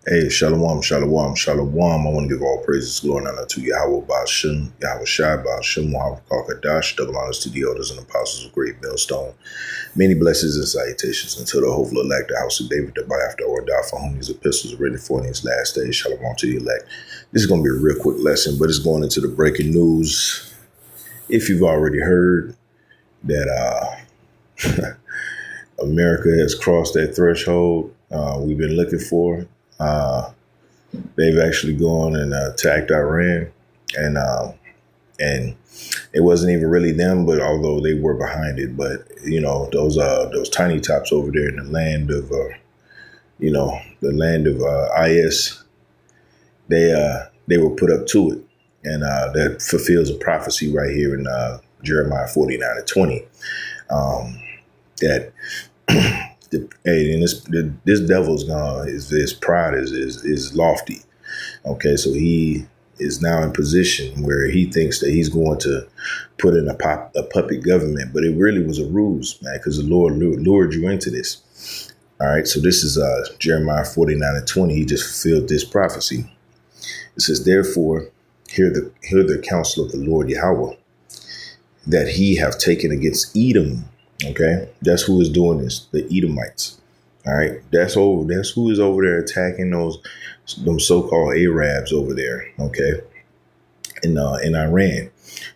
Hey, shalom, shalom, shalom. I want to give all praises, glory, and honor to Yahweh Ba'ashem, Yahweh Shai Ba'ashem, Muhammad Kadash, double honors to the elders and apostles of Great Millstone. Many blessings and salutations until the hopeful elect, the house of David, the by after or die, for whom these epistles are written for in these last days. Shalom to the elect. This is going to be a real quick lesson, but it's going into the breaking news. If you've already heard that America has crossed that threshold we've been looking for. They've actually gone and attacked Iran, and it wasn't even really them, but although they were behind it, but those tiny tops over there in the land of IS, they were put up to it, and that fulfills a prophecy right here in Jeremiah 49:20, that. And this devil's gone. His pride is lofty. Okay, so he is now in position where he thinks that he's going to put in a puppet government, but it really was a ruse, man, because the Lord lured you into this. All right, so this is Jeremiah 49:20. He just fulfilled this prophecy. It says, "Therefore, hear the counsel of the Lord Yahweh, that he have taken against Edom." Okay, that's who is doing this. The Edomites. All right, that's who is over there attacking them so-called Arabs over there. Okay, in Iran,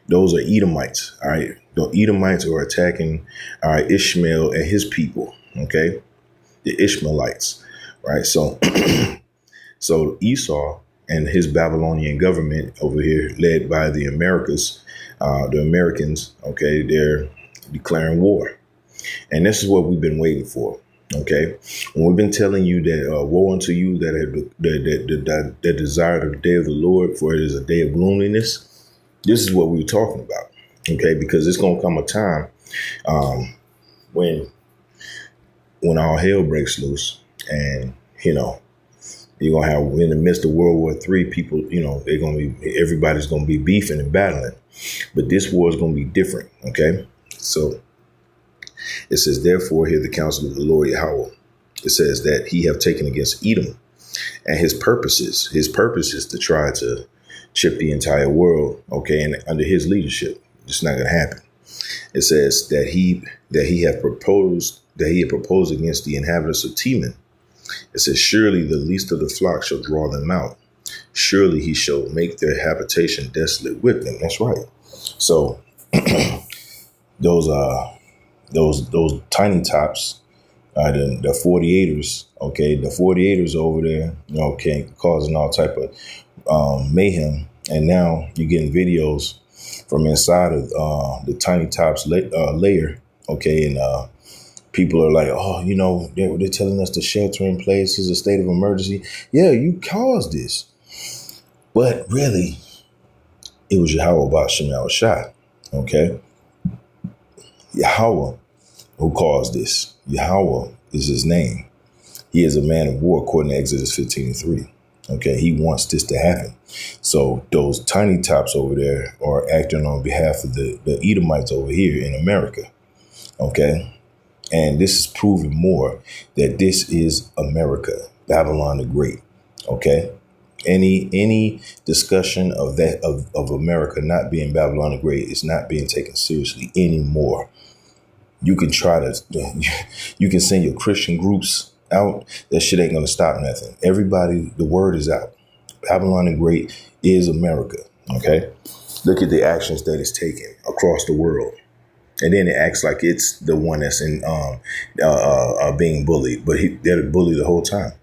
those are Edomites. All right, the Edomites are attacking Ishmael and his people. Okay, the Ishmaelites. Right, so so Esau and his Babylonian government over here, led by the Americans. Okay, they're declaring war. And this is what we've been waiting for. Okay, when we've been telling you that woe unto you that desire the day of the Lord, for it is a day of gloominess. This is what we were talking about. Okay, because it's going to come a time when all hell breaks loose, and you're gonna have, in the midst of World War III, people, everybody's gonna be beefing and battling, but this war is gonna be different. Okay, so. It says, "Therefore, hear the counsel of the Lord Yahweh." It says that he have taken against Edom, and his purpose is to try to chip the entire world. Okay, and under his leadership, it's not going to happen. It says that he had proposed against the inhabitants of Teman. It says, "Surely the least of the flock shall draw them out. Surely he shall make their habitation desolate with them." That's right. So those tiny tops, the 48ers, okay, the 48ers over there, okay, causing all type of mayhem. And now you're getting videos from inside of the tiny tops layer, okay, and people are like, oh, they're telling us to shelter in place is a state of emergency. Yeah, you caused this. But really, it was Yahweh Ba'ashem Yahweh Shai, okay? Yahweh who caused this. Yahweh is his name. He is a man of war, according to Exodus 15:3. Okay, he wants this to happen. So those tiny tops over there are acting on behalf of the Edomites over here in America. Okay, and this is proving more that this is America, Babylon the Great. Okay, any discussion of that of America not being Babylon the Great is not being taken seriously anymore. You can you can send your Christian groups out. That shit ain't going to stop nothing. Everybody, the word is out. Babylon the Great is America. Okay. Look at the actions that it's taken across the world. And then it acts like it's the one that's in being bullied. But they're bullied the whole time.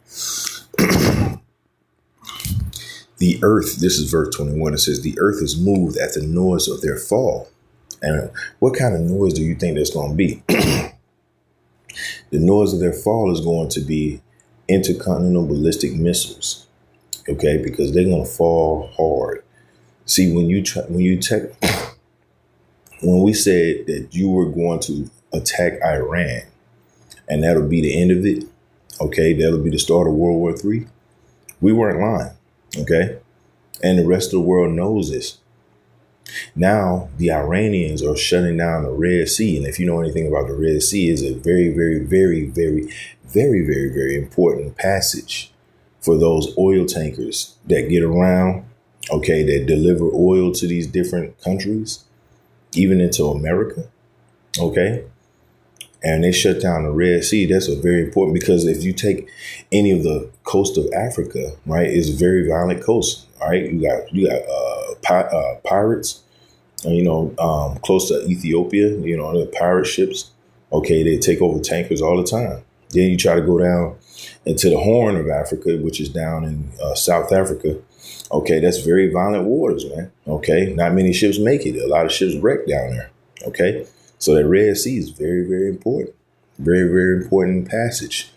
The earth, this is verse 21. It says, "The earth is moved at the noise of their fall." And what kind of noise do you think that's going to be? The noise of their fall is going to be intercontinental ballistic missiles. Okay, because they're going to fall hard. See, when we said that you were going to attack Iran, and that'll be the end of it. Okay, that'll be the start of World War III. We weren't lying. Okay, and the rest of the world knows this. Now the Iranians are shutting down the Red Sea. And if you know anything about the Red Sea, is a very, very, very, very, very, very, very important passage for those oil tankers that get around, okay, that deliver oil to these different countries, even into America, okay? And they shut down the Red Sea. That's a very important, because if you take any of the coast of Africa, right, it's a very violent coast. All right, you got pirates, close to Ethiopia. The pirate ships. Okay, they take over tankers all the time. Then you try to go down into the Horn of Africa, which is down in South Africa. Okay, that's very violent waters, man. Okay, not many ships make it. A lot of ships wreck down there. Okay. So the Red Sea is very, very important. Very, very important passage.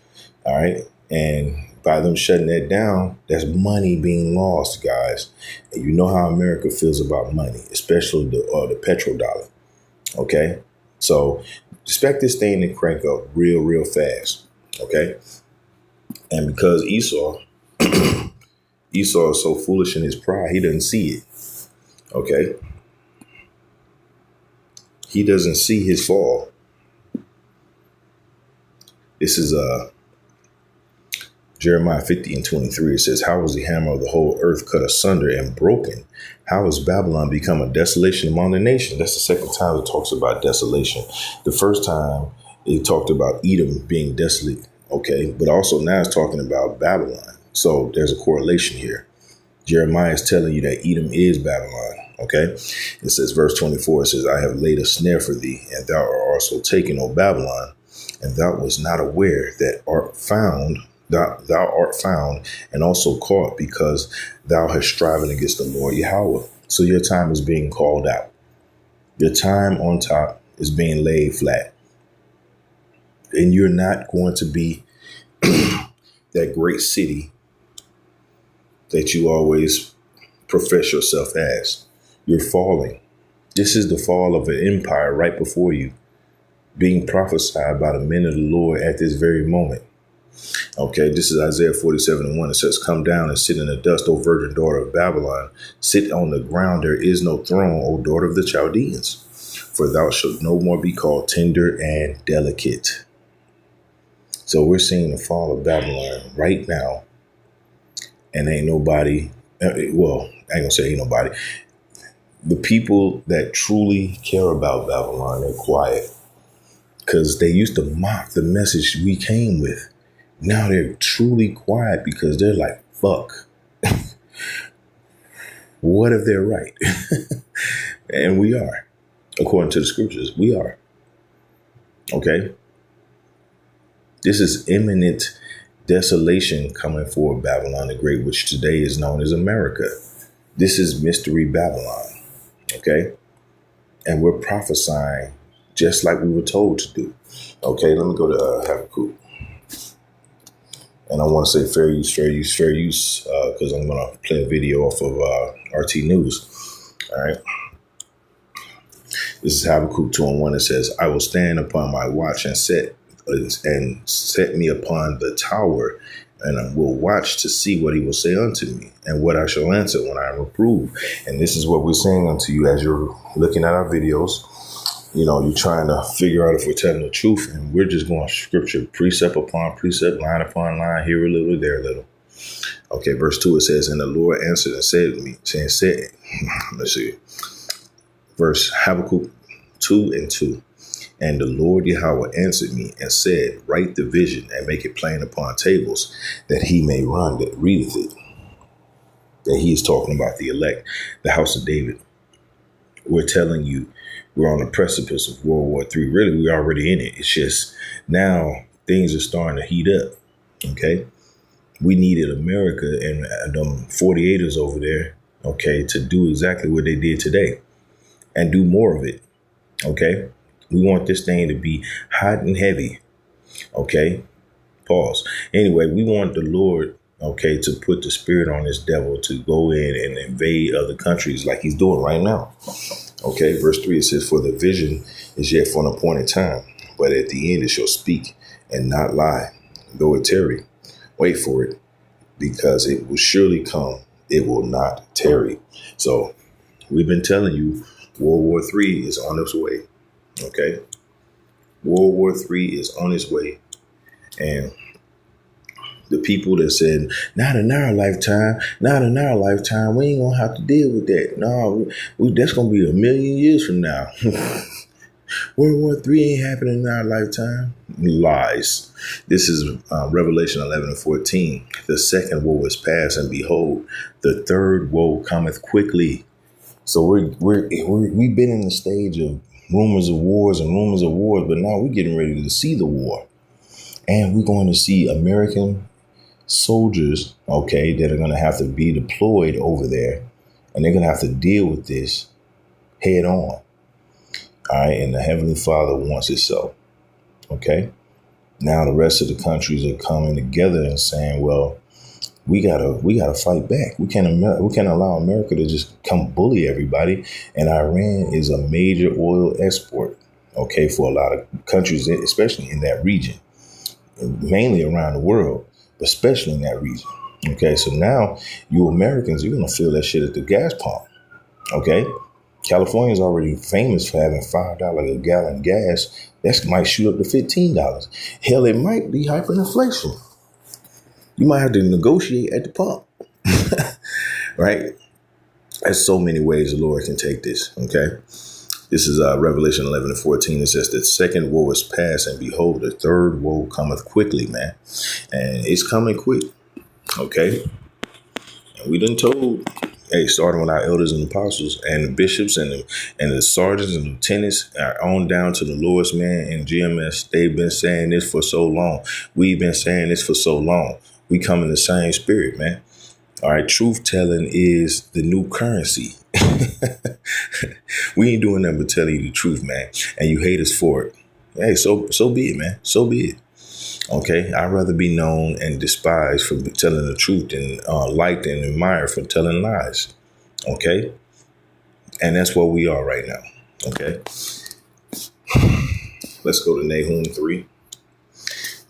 All right. And by them shutting that down, that's money being lost, guys. And you know how America feels about money, especially the petrodollar. Okay. So expect this thing to crank up real, real fast. Okay. And because Esau is so foolish in his pride, he doesn't see it. Okay. He doesn't see his fall. This is Jeremiah 50:23. It says, how was the hammer of the whole earth cut asunder and broken? How has Babylon become a desolation among the nations? That's the second time it talks about desolation. The first time it talked about Edom being desolate. Okay. But also now it's talking about Babylon. So there's a correlation here. Jeremiah is telling you that Edom is Babylon. Okay. It says, verse 24, it says, I have laid a snare for thee, and thou art also taken, O Babylon, and thou wast not aware that thou art found and also caught, because thou hast striven against the Lord Yahweh. So your time is being called out. Your time on top is being laid flat. And you're not going to be that great city that you always profess yourself as. You're falling. This is the fall of an empire right before you, being prophesied by the men of the Lord at this very moment. Okay, this is Isaiah 47:1. It says, come down and sit in the dust, O virgin daughter of Babylon. Sit on the ground, there is no throne, O daughter of the Chaldeans. For thou shalt no more be called tender and delicate. So we're seeing the fall of Babylon right now. And ain't nobody, well, I ain't gonna say ain't nobody. The people that truly care about Babylon, they're quiet, because they used to mock the message we came with. Now they're truly quiet because they're like, fuck. What if they're right? And we are. According to the scriptures, we are. Okay. This is imminent desolation coming for Babylon the Great, which today is known as America. This is Mystery Babylon. Okay. And we're prophesying just like we were told to do. Okay. Let me go to Habakkuk. And I want to say fair use, because I'm going to play a video off of RT News. All right. This is Habakkuk 2:1. It says, I will stand upon my watch and set me upon the tower, and I will watch to see what he will say unto me, and what I shall answer when I am reproved. And this is what we're saying unto you as you're looking at our videos. You're trying to figure out if we're telling the truth, and we're just going scripture, precept upon precept, line upon line, here a little, there a little. Okay, verse 2, it says, and the Lord answered and said to me, let's see, verse Habakkuk 2:2. And the Lord Yahweh answered me and said, write the vision and make it plain upon tables, that he may run that readeth it. That he is talking about the elect, the house of David. We're telling you, we're on the precipice of World War III. Really, we're already in it. It's just now things are starting to heat up. Okay. We needed America and them 48ers over there, okay, to do exactly what they did today and do more of it. Okay. We want this thing to be hot and heavy. Okay. Pause. Anyway, we want the Lord, okay, to put the spirit on this devil to go in and invade other countries like he's doing right now. Okay. Verse 3, it says, for the vision is yet for an appointed time, but at the end it shall speak and not lie. Though it tarry, wait for it, because it will surely come. It will not tarry. So we've been telling you World War III is on its way. Okay. World War III is on its way. And The people that said, not in our lifetime, not in our lifetime, we ain't gonna have to deal with that. No, that's gonna be a million years from now. World War III ain't happening in our lifetime. Lies. This is Revelation 11 and 14. The second woe is past, and behold, the third woe cometh quickly. So we've been in the stage of rumors of wars and rumors of wars, but now we're getting ready to see the war. And we're going to see American soldiers, okay, that are going to have to be deployed over there, and they're going to have to deal with this head on. All right, and the Heavenly Father wants it so. Okay, now the rest of the countries are coming together and saying, well, we gotta fight back. We can't allow America to just come bully everybody. And Iran is a major oil export, okay, for a lot of countries, especially in that region, mainly around the world, but especially in that region. Okay, so now you Americans, you're gonna feel that shit at the gas pump. Okay. California is already famous for having $5 a gallon gas. That might shoot up to $15. Hell, it might be hyperinflation. You might have to negotiate at the pump. Right? There's so many ways the Lord can take this. Okay. This is Revelation 11 and 14. It says, the second woe is past, and behold, the third woe cometh quickly, man. And it's coming quick. Okay. And we done told, hey, starting with our elders and apostles and the bishops and the sergeants and lieutenants, on down to the lowest man in GMS, they've been saying this for so long. We've been saying this for so long. We come in the same spirit, man. All right, truth telling is the new currency. We ain't doing nothing but telling you the truth, man. And you hate us for it. Hey, so be it, man. So be it. Okay, I'd rather be known and despised for telling the truth than liked and admired for telling lies. Okay, and that's where we are right now. Okay, let's go to Nahum 3.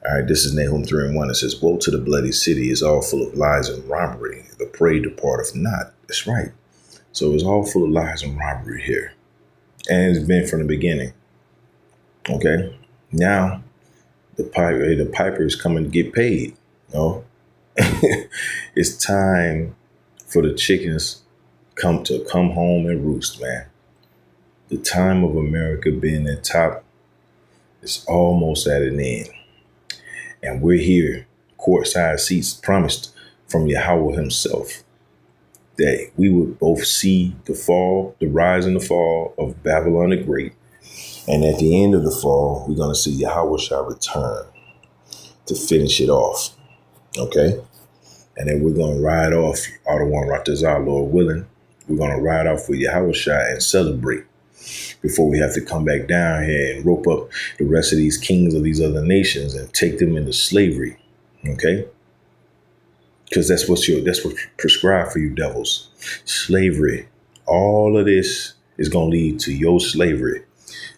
All right, this is Nahum 3 and 1. It says, woe to the bloody city, is all full of lies and robbery. The prey departeth not. That's right. So it's all full of lies and robbery here. And it's been from the beginning. Okay, now the piper is coming to get paid. No, it's time for the chickens come home and roost, man. The time of America being at top is almost at an end. And we're here, courtside seats promised from Yahweh himself, that we would both see the rise and the fall of Babylon the Great. And at the end of the fall, we're going to see Yahweh shall return to finish it off. Okay. And then we're going to ride off Adawan Ratazah, Lord willing. We're going to ride off with Yahweh Shai and celebrate before we have to come back down here and rope up the rest of these kings of these other nations and take them into slavery. Okay. Because that's what's prescribed for you devils. Slavery. All of this is going to lead to your slavery.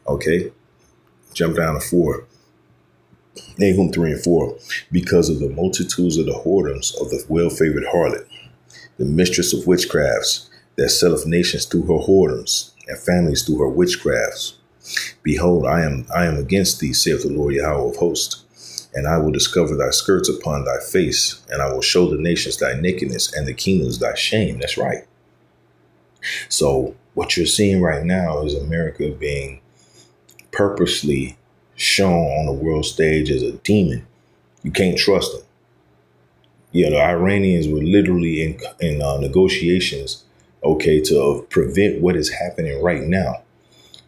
Okay. Jump down to 4. Nahum 3 and 4. Because of the multitudes of the whoredoms of the well-favored harlot, the mistress of witchcrafts, that selleth nations through her whoredoms, and families through her witchcrafts. Behold, I am against thee, saith the Lord Yahweh of hosts, and I will discover thy skirts upon thy face, and I will show the nations thy nakedness, and the kingdoms thy shame. That's right. So what you're seeing right now is America being purposely shown on the world stage as a demon. You can't trust them. Yeah, the Iranians were literally in negotiations, okay, to prevent what is happening right now.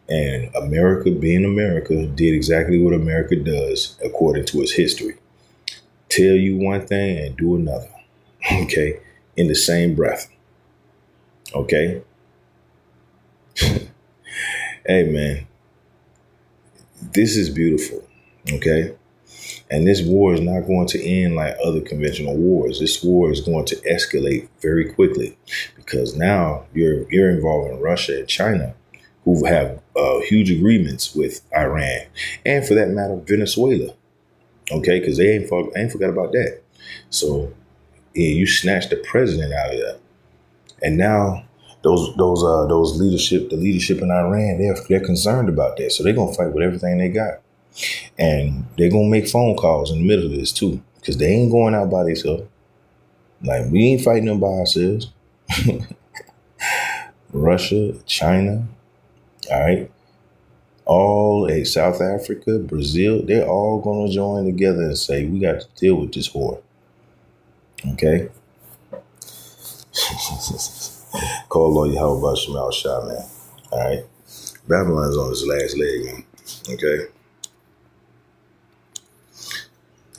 And America, being America, did exactly what America does according to its history. Tell you one thing and do another, okay, in the same breath. Okay. Hey, man, this is beautiful. Okay. And this war is not going to end like other conventional wars. This war is going to escalate very quickly because now you're involving Russia and China, who have huge agreements with Iran, and for that matter, Venezuela. Okay, because they ain't forgot about that. So yeah, you snatched the president out of that, and now the leadership in Iran, they're concerned about that. So they're gonna fight with everything they got. And they're going to make phone calls in the middle of this, too. because they ain't going out by themselves. Like, we ain't fighting them by ourselves. Russia, China, all right, South Africa, Brazil, they're all going to join together and say, we got to deal with this war. Okay? Call Lord Yahweh about Shemal Shah, man. All right? Babylon's on his last leg, man. Okay?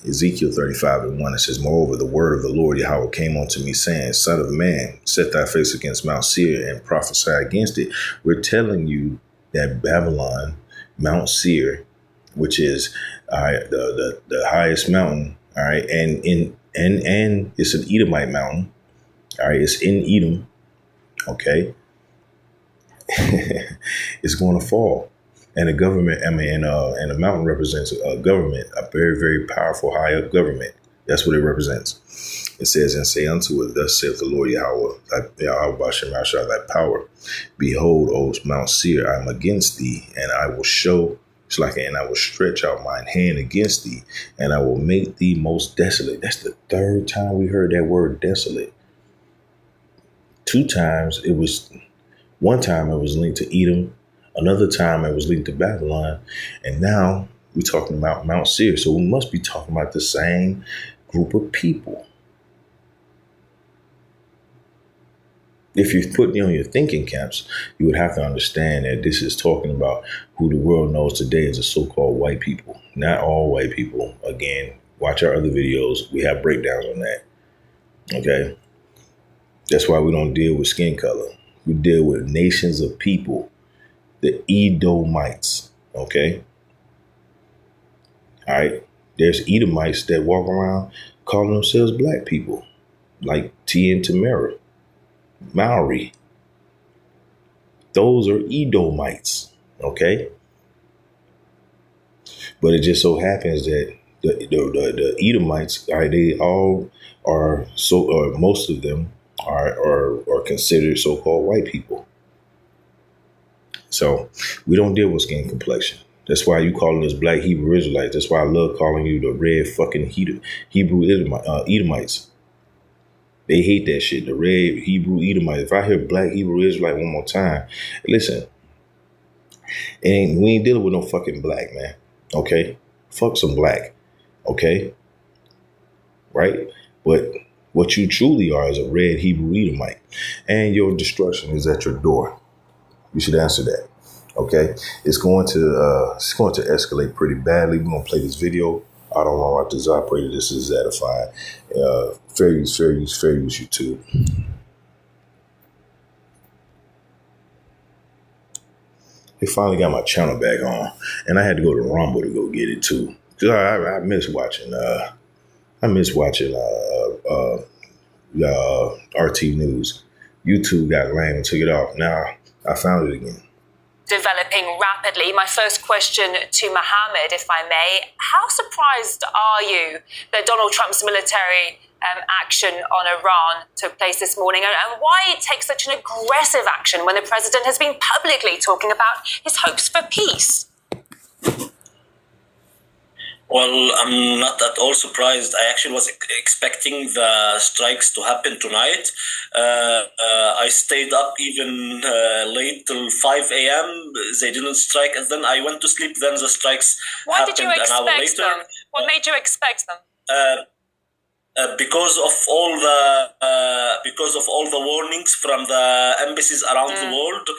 Ezekiel 35:1, it says, moreover, the word of the Lord Yahweh came unto me, saying, Son of man, set thy face against Mount Seir and prophesy against it. We're telling you that Babylon, Mount Seir, which is the highest mountain, all right, and it's an Edomite mountain, all right, it's in Edom, okay, it's going to fall. And the government, and the mountain represents a government, a very, very powerful, high up government. That's what it represents. It says, and say unto it, thus saith the Lord Yahweh, thy power. Behold, O Mount Seir, I am against thee, and I will show, and I will stretch out mine hand against thee, and I will make thee most desolate. That's the third time we heard that word desolate. One time it was linked to Edom. Another time it was linked to Babylon. And now we're talking about Mount Seir. So we must be talking about the same group of people. If you're putting on your thinking caps, you would have to understand that this is talking about who the world knows today as the so-called white people. Not all white people. Again, watch our other videos. We have breakdowns on that. Okay? That's why we don't deal with skin color. We deal with nations of people. The Edomites, okay? All right? There's Edomites that walk around calling themselves black people, like T and Tamara, Maori. Those are Edomites, okay? But it just so happens that the Edomites, all right, they all are most of them are considered so-called white people. So we don't deal with skin complexion. That's why you calling us black Hebrew Israelites. That's why I love calling you the red fucking Hebrew Edomites. They hate that shit, the red Hebrew Edomites. If I hear black Hebrew Israelite one more time, listen, we ain't dealing with no fucking black, man. Okay? Fuck some black. Okay? Right? But what you truly are is a red Hebrew Edomite. And your destruction is at your door. You should answer that. Okay, it's going to escalate pretty badly. We're gonna play this video. I don't know what this operator. This is edifying. Fair use, YouTube. They finally got my channel back on, and I had to go to Rumble to go get it too. Cause I miss watching. RT News. YouTube got lame and took it off. Now I found it again. Developing rapidly. My first question to Mohammed, if I may, how surprised are you that Donald Trump's military action on Iran took place this morning, and why take such an aggressive action when the president has been publicly talking about his hopes for peace? Well, I'm not at all surprised. I actually was expecting the strikes to happen tonight. I stayed up even late till 5 a.m. They didn't strike, and then I went to sleep. Then the strikes happened an hour later. Why did you expect them? What made you expect them? Because of all the warnings from the embassies around the world.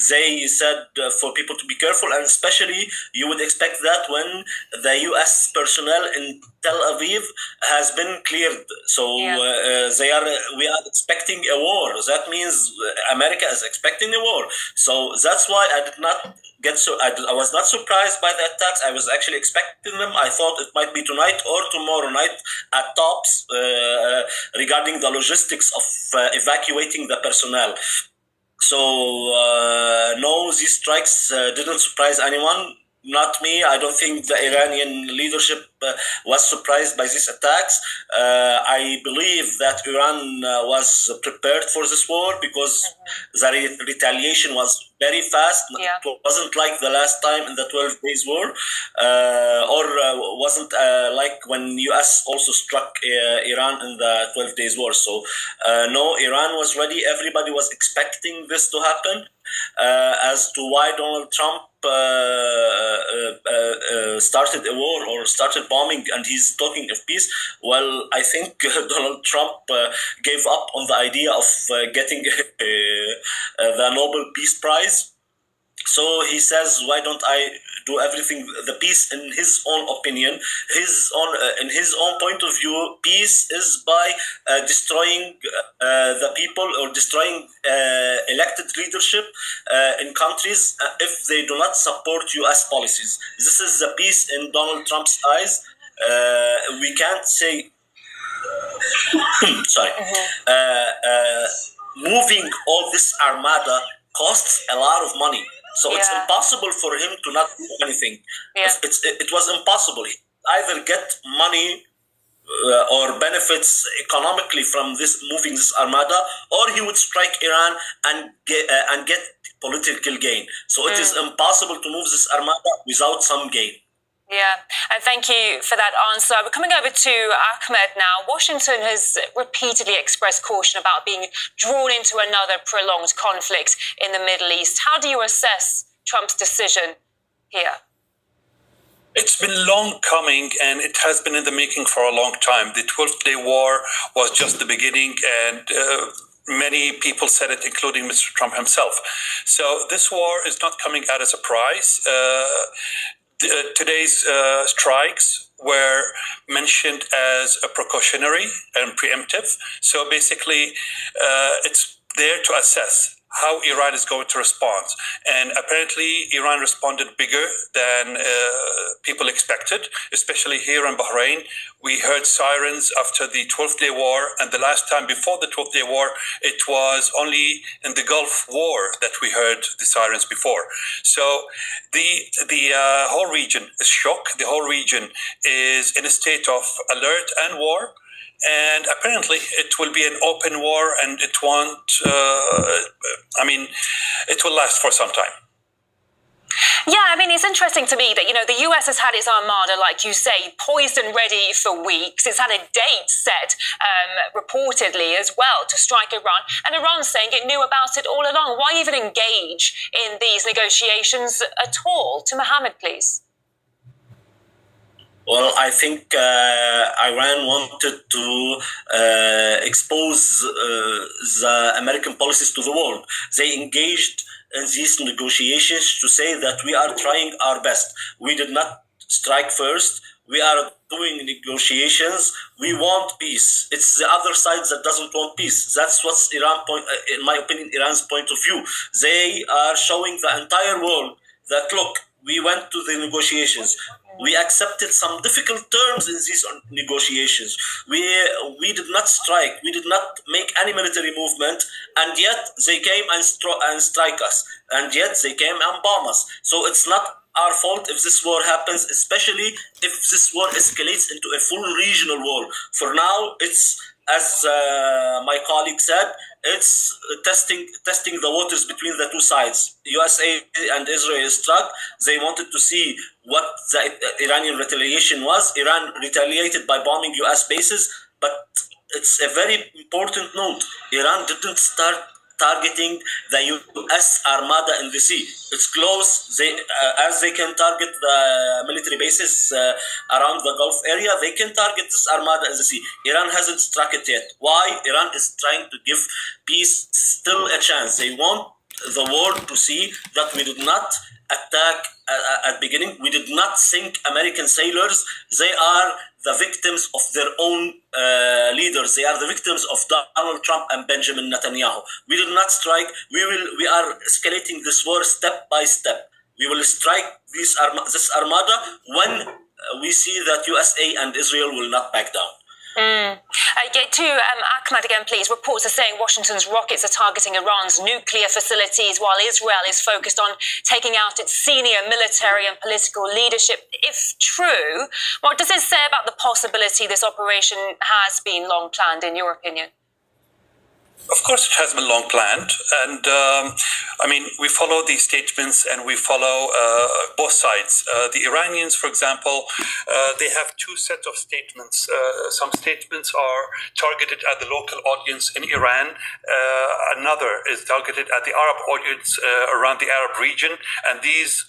They said for people to be careful, and especially you would expect that when the U.S. personnel in Tel Aviv has been cleared. So we are expecting a war. That means America is expecting a war. So that's why I did not get I was not surprised by the attacks. I was actually expecting them. I thought it might be tonight or tomorrow night at tops regarding the logistics of evacuating the personnel. So no, these strikes didn't surprise anyone. not me. I don't think the Iranian leadership was surprised by these attacks. I believe that Iran was prepared for this war because the retaliation was very fast. Yeah. It wasn't like the last time in the 12 days war, or wasn't like when US also struck Iran in the 12 days war. So no, Iran was ready. Everybody was expecting this to happen. As to why Donald Trump started a war or started bombing and he's talking of peace, well, I think Donald Trump gave up on the idea of getting the Nobel Peace Prize. So he says, why don't I do everything, the peace in his own opinion, in his own point of view, peace is by destroying the people or destroying elected leadership in countries if they do not support US policies. This is the peace in Donald Trump's eyes. We can't say, sorry, moving all this armada costs a lot of money. So it's impossible for him to not do anything. Yeah. It was impossible. He either get money or benefits economically from this moving this armada, or he would strike Iran and get political gain. So it is impossible to move this armada without some gain. Yeah, and thank you for that answer. We're coming over to Ahmed now. Washington has repeatedly expressed caution about being drawn into another prolonged conflict in the Middle East. How do you assess Trump's decision here? It's been long coming, and it has been in the making for a long time. The 12th Day War was just the beginning, and many people said it, including Mr. Trump himself. So this war is not coming out as a surprise. Today's strikes were mentioned as a precautionary and preemptive. So basically, it's there to assess how Iran is going to respond. And apparently, Iran responded bigger than people expected, especially here in Bahrain. We heard sirens after the 12th Day War, and the last time before the 12th Day War, it was only in the Gulf War that we heard the sirens before. So the whole region is shocked. The whole region is in a state of alert and war. And apparently it will be an open war, and it won't, it will last for some time. Yeah, I mean, it's interesting to me that, the US has had its armada, like you say, poised and ready for weeks. It's had a date set, reportedly, as well, to strike Iran. And Iran's saying it knew about it all along. Why even engage in these negotiations at all? To Mohammed, please. Well, I think Iran wanted to expose the American policies to the world. They engaged in these negotiations to say that we are trying our best. We did not strike first. We are doing negotiations. We want peace. It's the other side that doesn't want peace. That's what's in my opinion, Iran's point of view. They are showing the entire world that, look, we went to the negotiations. We accepted some difficult terms in these negotiations. We did not strike. We did not make any military movement, and yet they came and strike us. And yet they came and bomb us. So it's not our fault if this war happens, especially if this war escalates into a full regional war. For now, it's, as my colleague said, it's testing the waters between the two sides. USA and Israel struck. They wanted to see what the Iranian retaliation was. Iran retaliated by bombing US bases, but it's a very important note. Iran didn't start targeting the US armada in the sea. It's close. As they can target the military bases around the Gulf area, they can target this armada in the sea. Iran hasn't struck it yet. Why? Iran is trying to give peace still a chance. They want the world to see that we did not attack at the beginning. We did not sink American sailors. They are the victims of their own leaders. They are the victims of Donald Trump and Benjamin Netanyahu. We did not strike. We are escalating this war step by step. We will strike this armada when we see that USA and Israel will not back down. Get to Ahmad again, please. Reports are saying Washington's rockets are targeting Iran's nuclear facilities while Israel is focused on taking out its senior military and political leadership. If true, what does it say about the possibility this operation has been long planned, in your opinion? Of course, it has been long planned. And we follow these statements and we follow both sides. The Iranians, for example, they have two sets of statements. Some statements are targeted at the local audience in Iran. Another is targeted at the Arab audience around the Arab region. And these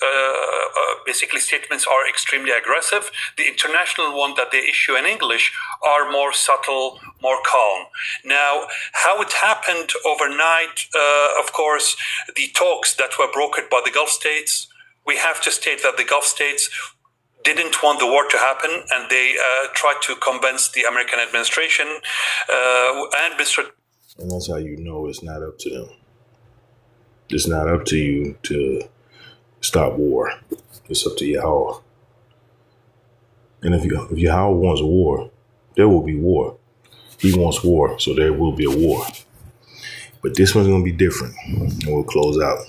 basically statements are extremely aggressive. The international one that they issue in English are more subtle, more calm. Now, how it happened overnight, of course, the talks that were brokered by the Gulf states, we have to state that the Gulf states didn't want the war to happen, and they tried to convince the American administration and Mr. And that's how you know it's not up to them. It's not up to you to stop war. It's up to Yahweh. And if Yahweh wants war, there will be war. He wants war, so there will be a war. But this one's going to be different. And we'll close out.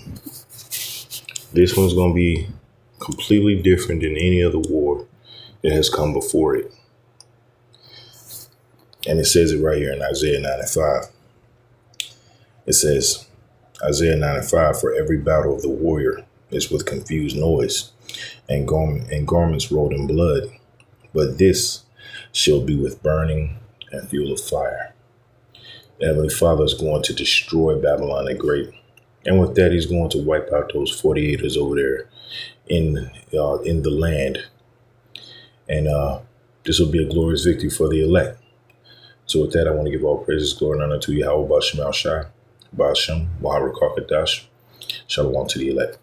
This one's going to be completely different than any other war that has come before it. And it says it right here in Isaiah 9:5. It says, Isaiah 9:5, for every battle of the warrior is with confused noise and garments rolled in blood. But this shall be with burning and fuel of fire. The Heavenly Father is going to destroy Babylon the Great. And with that, he's going to wipe out those 48ers over there in the land. And this will be a glorious victory for the elect. So with that, I want to give all praises, glory, and honor to Yahweh, Ba'ashem, Al-Shai, Ba'ashem, Waharakakadash. Shalom to the elect.